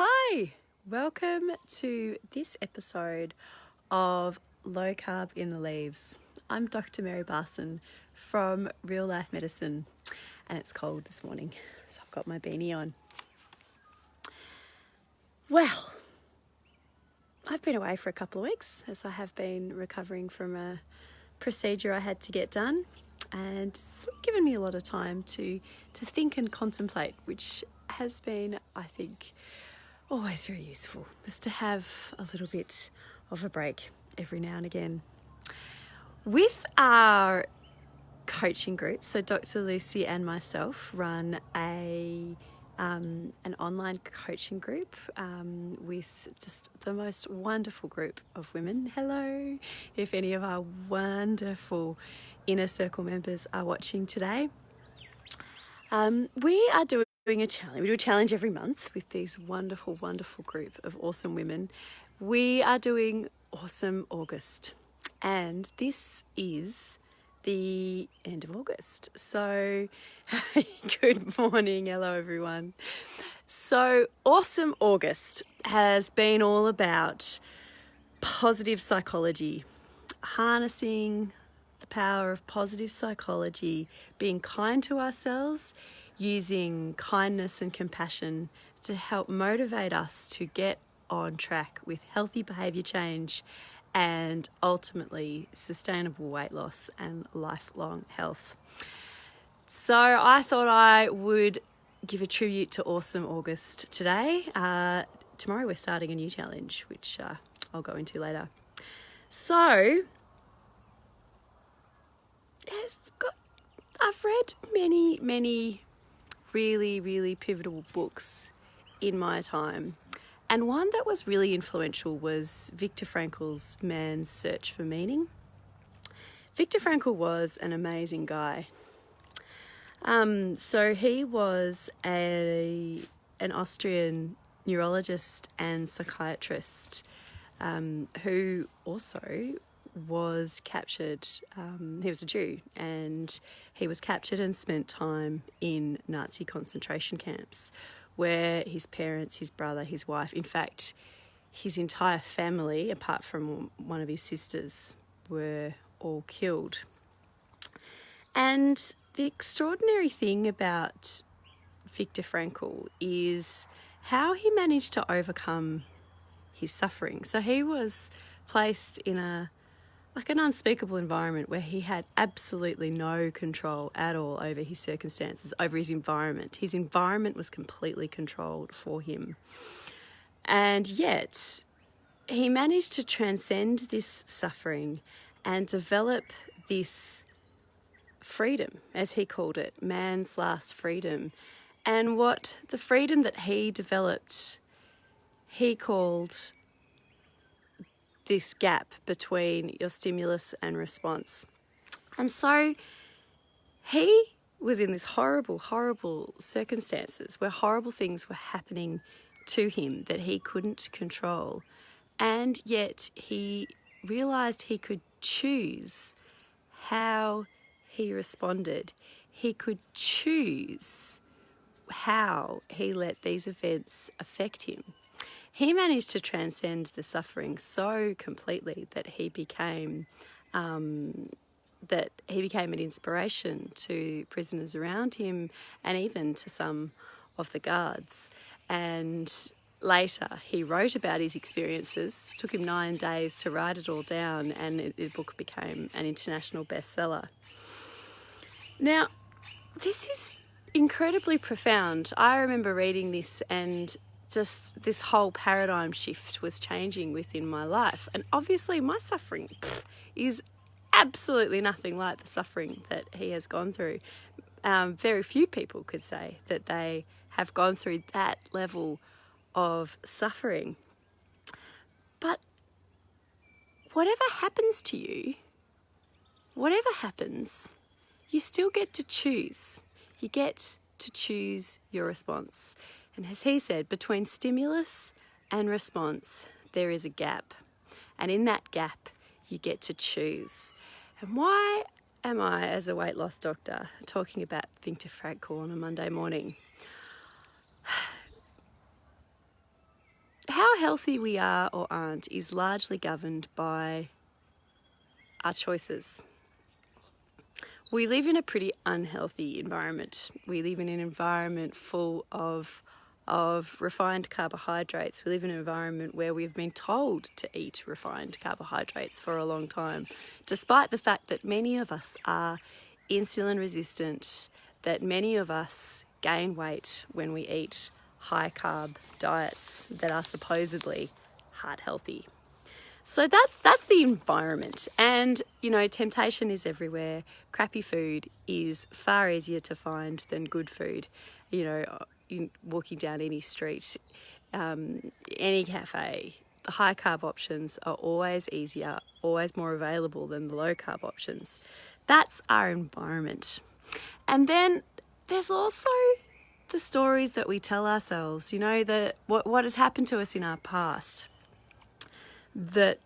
Hi, welcome to this episode of Low Carb in the Leaves. I'm Dr. Mary Barson from Real Life Medicine, and it's cold this morning, so I've got my beanie on. Well, I've been away for a couple of weeks as I have been recovering from a procedure I had to get done, and it's given me a lot of time to think and contemplate, which has been, I think, always very useful, is to have a little bit of a break every now and again. With our coaching group, so Dr. Lucy and myself run an online coaching group with just the most wonderful group of women. Hello, if any of our wonderful Inner Circle members are watching today. We are doing a challenge. We do a challenge every month with these wonderful group of awesome women. We are doing Awesome August, and this is the end of August. So good morning. Hello, everyone. So Awesome August has been all about positive psychology, harnessing the power of positive psychology, being kind to ourselves, using kindness and compassion to help motivate us to get on track with healthy behaviour change and ultimately sustainable weight loss and lifelong health. So I thought I would give a tribute to Awesome August today. Tomorrow we're starting a new challenge, which I'll go into later. So I've read many really pivotal books in my time, and one that was really influential was Viktor Frankl's Man's Search for Meaning. Viktor Frankl was an amazing guy. So he was an Austrian neurologist and psychiatrist who also was captured. He was a Jew, and he was captured and spent time in Nazi concentration camps where his parents, his brother, his wife, in fact, his entire family, apart from one of his sisters, were all killed. And the extraordinary thing about Viktor Frankl is how he managed to overcome his suffering. So he was placed in an unspeakable environment where he had absolutely no control at all over his circumstances, over his environment. His environment was completely controlled for him. And yet, he managed to transcend this suffering and develop this freedom, as he called it, man's last freedom. And what the freedom that he developed, he called this gap between your stimulus and response. And so he was in this horrible circumstances where horrible things were happening to him that he couldn't control. And yet he realised he could choose how he responded. He could choose how he let these events affect him. He managed to transcend the suffering so completely that he became an inspiration to prisoners around him and even to some of the guards. And later he wrote about his experiences. It took him 9 days to write it all down, and the book became an international bestseller. Now, this is incredibly profound. I remember reading this, and just this whole paradigm shift was changing within my life. And obviously my suffering is absolutely nothing like the suffering that he has gone through. Very few people could say that they have gone through that level of suffering. But whatever happens to you, whatever happens, you still get to choose. You get to choose your response. And as he said, between stimulus and response, there is a gap. And in that gap, you get to choose. And why am I, as a weight loss doctor, talking about Viktor Frankl on a Monday morning? how healthy we are or aren't is largely governed by our choices. We live in a pretty unhealthy environment. We live in an environment full of refined carbohydrates. We live in an environment where we've been told to eat refined carbohydrates for a long time, despite the fact that many of us are insulin resistant, that many of us gain weight when we eat high carb diets that are supposedly heart healthy. So that's the environment. And, you know, temptation is everywhere. Crappy food is far easier to find than good food. You know, walking down any street, any cafe, the high carb options are always easier, always more available than the low carb options. That's our environment. And then there's also the stories that we tell ourselves, you know, what has happened to us in our past. That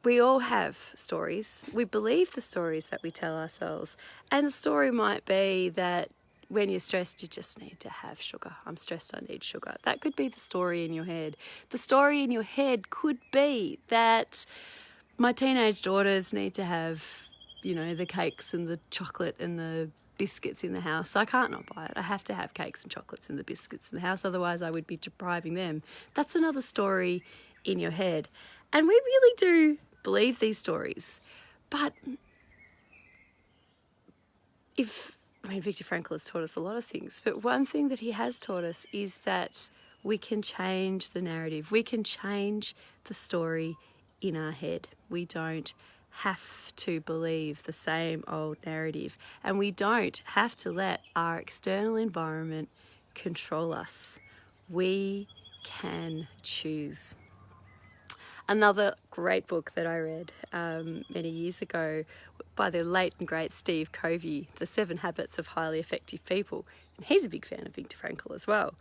we all have stories. We believe the stories that we tell ourselves. And the story might be that when you're stressed, you just need to have sugar. I'm stressed, I need sugar. That could be the story in your head. The story in your head could be that my teenage daughters need to have, you know, the cakes and the chocolate and the biscuits in the house. I can't not buy it. I have to have cakes and chocolates and the biscuits in the house. Otherwise, I would be depriving them. That's another story in your head. And we really do believe these stories. But Viktor Frankl has taught us a lot of things, but one thing that he has taught us is that we can change the narrative. We can change the story in our head. We don't have to believe the same old narrative, and we don't have to let our external environment control us. We can choose. Another great book that I read many years ago by the late and great Steve Covey, The 7 Habits of Highly Effective People. And he's a big fan of Viktor Frankl as well.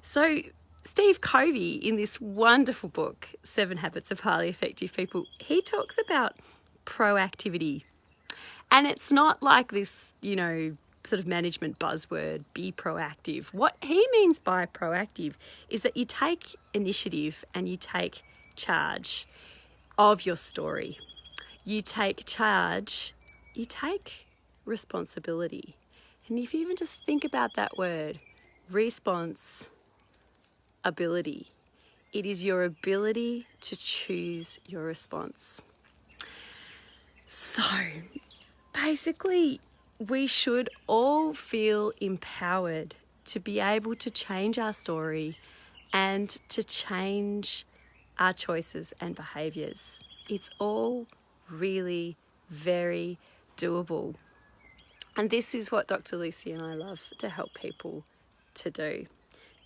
So Steve Covey, in this wonderful book, 7 Habits of Highly Effective People, he talks about proactivity. And it's not like this, you know, sort of management buzzword, be proactive. What he means by proactive is that you take initiative and you take charge of your story. You take charge, you take responsibility. And if you even just think about that word, responsibility, it is your ability to choose your response. So basically, we should all feel empowered to be able to change our story and to change our choices and behaviours. It's all really very doable. And this is what Dr. Lucy and I love to help people to do,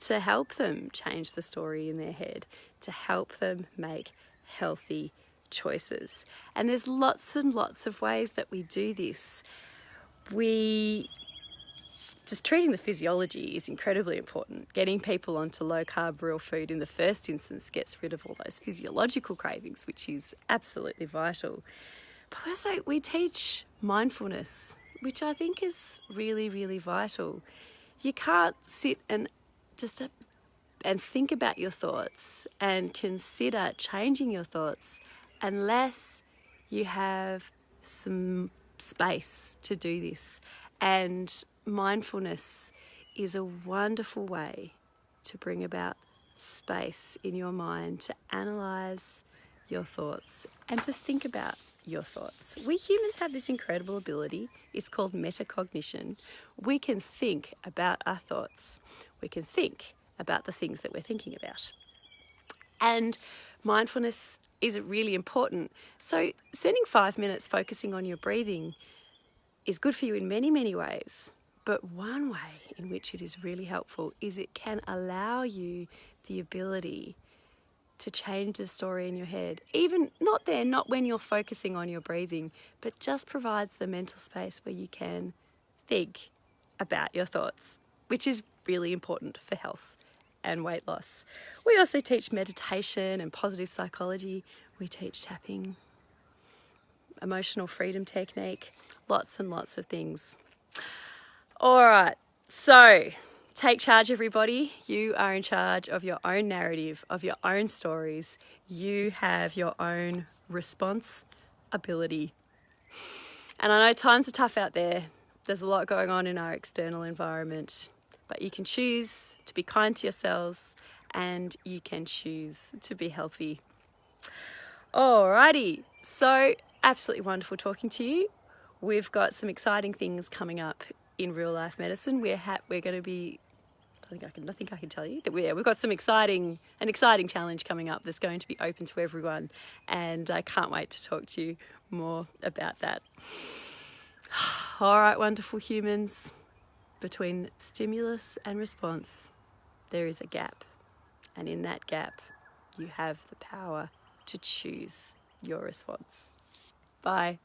to help them change the story in their head, to help them make healthy choices. And there's lots and lots of ways that we do this. Just treating the physiology is incredibly important. Getting people onto low-carb real food in the first instance gets rid of all those physiological cravings, which is absolutely vital. But also we teach mindfulness, which I think is really, really vital. You can't sit and think about your thoughts and consider changing your thoughts unless you have some space to do this. And mindfulness is a wonderful way to bring about space in your mind, to analyse your thoughts and to think about your thoughts. We humans have this incredible ability. It's called metacognition. We can think about our thoughts. We can think about the things that we're thinking about. And mindfulness is really important. So spending 5 minutes focusing on your breathing is good for you in many, many ways. But one way in which it is really helpful is it can allow you the ability to change the story in your head. Even not when you're focusing on your breathing, but just provides the mental space where you can think about your thoughts, which is really important for health and weight loss. We also teach meditation and positive psychology. We teach tapping, emotional freedom technique, lots and lots of things. All right, so Take charge, everybody. You are in charge of your own narrative, of your own stories. You have your own response ability. And I know times are tough out there. There's a lot going on in our external environment, but you can choose to be kind to yourselves and you can choose to be healthy. Alrighty, so absolutely wonderful talking to you. We've got some exciting things coming up in real life medicine. We're going to be, I think I can tell you that we've got an exciting challenge coming up that's going to be open to everyone, and I can't wait to talk to you more about that. All right, wonderful humans, between stimulus and response, there is a gap, and in that gap, you have the power to choose your response. Bye.